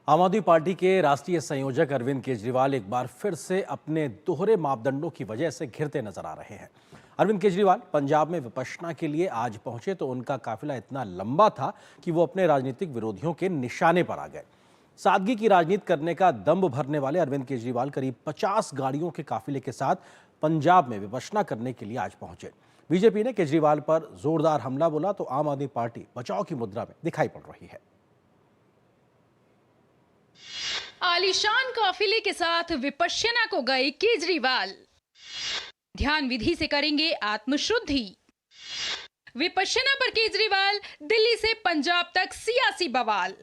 आम आदमी पार्टी के राष्ट्रीय संयोजक अरविंद केजरीवाल एक बार फिर से अपने दोहरे मापदंडों की वजह से घिरते नजर आ रहे हैं। अरविंद केजरीवाल पंजाब में विपश्यना के लिए आज पहुंचे तो उनका काफिला इतना लंबा था कि वो अपने राजनीतिक विरोधियों के निशाने पर आ गए। सादगी की राजनीति करने का दम्भ भरने वाले अरविंद केजरीवाल करीब 50 गाड़ियों के काफिले के साथ पंजाब में विपश्यना करने के लिए आज पहुंचे। बीजेपी ने केजरीवाल पर जोरदार हमला बोला तो आम आदमी पार्टी बचाव की मुद्रा में दिखाई पड़ रही है। आलीशान काफिले के साथ विपश्यना को गए केजरीवाल। ध्यान विधि से करेंगे आत्मशुद्धि। विपश्यना पर केजरीवाल, दिल्ली से पंजाब तक सियासी बवाल।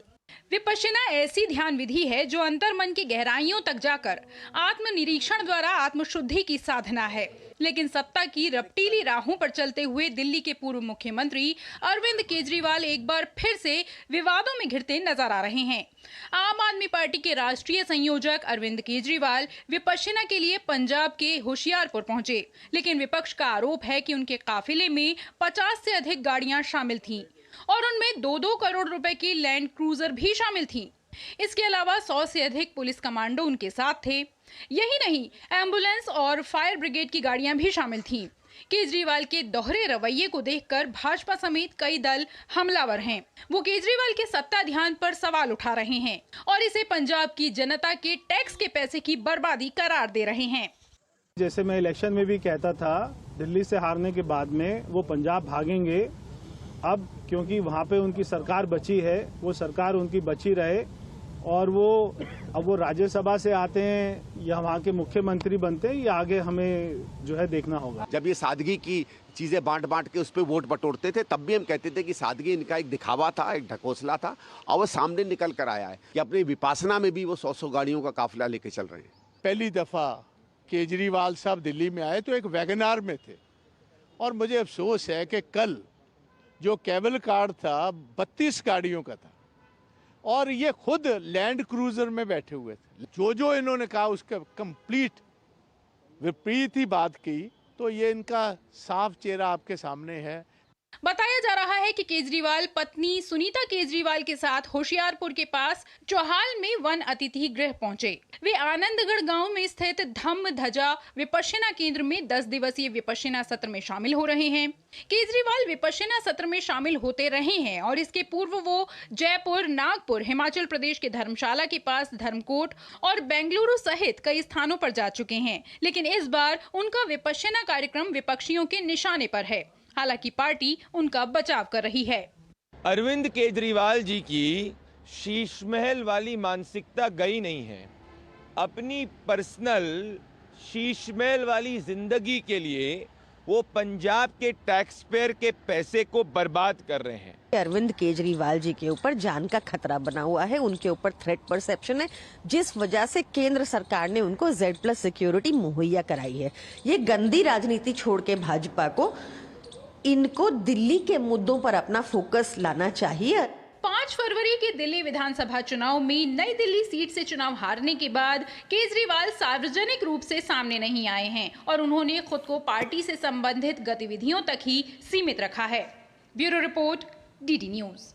विपश्यना ऐसी ध्यान विधि है जो अंतर्मन की गहराइयों तक जाकर आत्मनिरीक्षण द्वारा आत्मशुद्धि की साधना है। लेकिन सत्ता की रपटीली राहों पर चलते हुए दिल्ली के पूर्व मुख्यमंत्री अरविंद केजरीवाल एक बार फिर से विवादों में घिरते नजर आ रहे हैं। आम आदमी पार्टी के राष्ट्रीय संयोजक अरविंद केजरीवाल विपश्यना के लिए पंजाब के होशियारपुर पहुंचे, लेकिन विपक्ष का आरोप है कि उनके काफिले में 50 से अधिक गाड़ियां शामिल थीं और उनमें 2-2 करोड़ रुपए की लैंड क्रूजर भी शामिल थी। इसके अलावा 100 से अधिक पुलिस कमांडो उनके साथ थे। यही नहीं, एम्बुलेंस और फायर ब्रिगेड की गाड़ियां भी शामिल थीं। केजरीवाल के दोहरे रवैये को देखकर भाजपा समेत कई दल हमलावर हैं। वो केजरीवाल के सत्ता ध्यान पर सवाल उठा रहे हैं और इसे पंजाब की जनता के टैक्स के पैसे की बर्बादी करार दे रहे हैं। जैसे मैं इलेक्शन में भी कहता था, दिल्ली से हारने के बाद में वो पंजाब भागेंगे। अब क्योंकि वहाँ पे उनकी सरकार बची है, वो सरकार उनकी बची रहे और अब वो राज्यसभा से आते हैं या वहाँ के मुख्यमंत्री बनते हैं, ये आगे हमें जो है देखना होगा। जब ये सादगी की चीजें बांट के उस पर वोट बटोरते थे, तब भी हम कहते थे कि सादगी इनका एक दिखावा था, एक ढकोसला था, और वो सामने निकल कर आया है कि अपनी विपासना में भी वो 100 गाड़ियों का काफिला लेके चल रहे हैं। पहली दफा केजरीवाल साहब दिल्ली में आए तो एक वैगनार में थे और मुझे अफसोस है कि कल जो केबल कार था 32 गाड़ियों का था और ये खुद लैंड क्रूजर में बैठे हुए थे। जो इन्होंने कहा उसका कंप्लीट विपरीत ही बात की, तो ये इनका साफ चेहरा आपके सामने है। बताया जा रहा है कि केजरीवाल पत्नी सुनीता केजरीवाल के साथ होशियारपुर के पास चौहाल में वन अतिथि गृह पहुंचे। वे आनंदगढ़ गांव में स्थित धम्म ध्वजा विपश्यना केंद्र में 10 दिवसीय विपश्यना सत्र में शामिल हो रहे हैं। केजरीवाल विपश्यना सत्र में शामिल होते रहे हैं और इसके पूर्व वो जयपुर, नागपुर, हिमाचल प्रदेश के धर्मशाला के पास धर्मकोट और बेंगलुरु सहित कई स्थानों पर जा चुके हैं। लेकिन इस बार उनका विपश्यना कार्यक्रम विपक्षियों के निशाने पर है। हालांकि पार्टी उनका बचाव कर रही है। अरविंद केजरीवाल जी की शीश महल वाली मानसिकता गई नहीं है। अपनी पर्सनल शीश महल वाली जिंदगी के लिए वो पंजाब के टैक्स पेयर के पैसे को बर्बाद कर रहे हैं। अरविंद केजरीवाल जी के ऊपर जान का खतरा बना हुआ है, उनके ऊपर थ्रेट परसेप्शन है, जिस वजह से केंद्र सरकार ने उनको Z+ सिक्योरिटी मुहैया कराई है। ये गंदी राजनीति छोड़ के भाजपा को इनको दिल्ली के मुद्दों पर अपना फोकस लाना चाहिए। 5 फरवरी के दिल्ली विधानसभा चुनाव में नई दिल्ली सीट से चुनाव हारने के बाद केजरीवाल सार्वजनिक रूप से सामने नहीं आए हैं और उन्होंने खुद को पार्टी से संबंधित गतिविधियों तक ही सीमित रखा है। Bureau report, DD news.